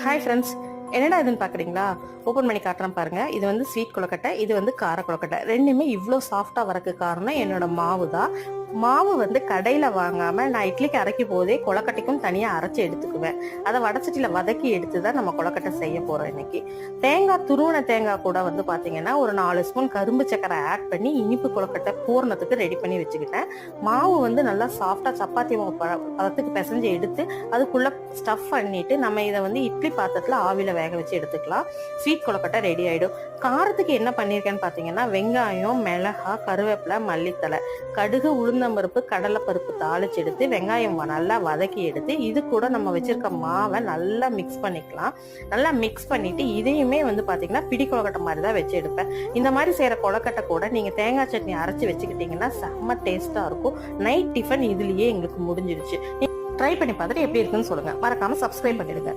Hi friends, என்னடா இதுன்னு பார்க்குறீங்களா? ஓப்பன் பண்ணி காட்டுறேன் பாருங்க. இது வந்து ஸ்வீட் கொழுக்கட்டை, இது வந்து கார கொழுக்கட்டை. ரெண்டுமே இவ்வளோ சாஃப்டாக வரக்கு காரணம் என்னோட மாவு தான். மாவு வந்து கடையில் வாங்காமல் நான் இட்லிக்கு அரைக்கும் போதே கொழுக்கட்டைக்கும் தனியாக அரைச்சி எடுத்துக்குவேன். அதை வடச்சட்டியில் வதக்கி எடுத்து தான் நம்ம கொழுக்கட்டை செய்ய போகிறோம் இன்னைக்கு. தேங்காய், துருவன தேங்காய் கூட வந்து பார்த்தீங்கன்னா ஒரு 4 ஸ்பூன் கரும்பு சக்கரை ஆட் பண்ணி இனிப்பு கொழுக்கட்டை பூரணத்துக்கு ரெடி பண்ணி வச்சுக்கிட்டேன். மாவு வந்து நல்லா சாஃப்டாக சப்பாத்தி மாவு பதத்துக்கு பிசைஞ்சு எடுத்து அதுக்குள்ளே ஸ்டஃப் பண்ணிட்டு நம்ம இதை வந்து இட்லி பாத்திரத்தில் ஆவியில் வேக வச்சு எடுத்துக்கலாம். ஸ்வீட் கொழுக்கட்டை ரெடி ஆகிடும். காரத்துக்கு என்ன பண்ணியிருக்கேன்னு பார்த்தீங்கன்னா வெங்காயம், மிளகா, கருவேப்பிலை, மல்லித்தலை, கடுகு, உளுந்தம்பருப்பு, கடலைப்பருப்பு தாளிச்சு எடுத்து வெங்காயம் நல்லா வதக்கி எடுத்து இது கூட நம்ம வச்சிருக்க மாவை நல்லா மிக்ஸ் பண்ணிக்கலாம். நல்லா மிக்ஸ் பண்ணிட்டு இதையுமே வந்து பார்த்தீங்கன்னா பிடி கொழுக்கட்டை மாதிரி தான் வச்சு எடுப்பேன். இந்த மாதிரி செய்கிற கொழுக்கட்டை கூட நீங்கள் தேங்காய் சட்னி அரைச்சி வச்சுக்கிட்டீங்கன்னா செம்ம டேஸ்ட்டாக இருக்கும். நைட் டிஃபன் இதுலேயே எங்களுக்கு முடிஞ்சிருச்சு. ட்ரை பண்ணி பார்த்துட்டு எப்படி இருக்குன்னு சொல்லுங்கள். மறக்காமல் சப்ஸ்கிரைப் பண்ணிடுங்க.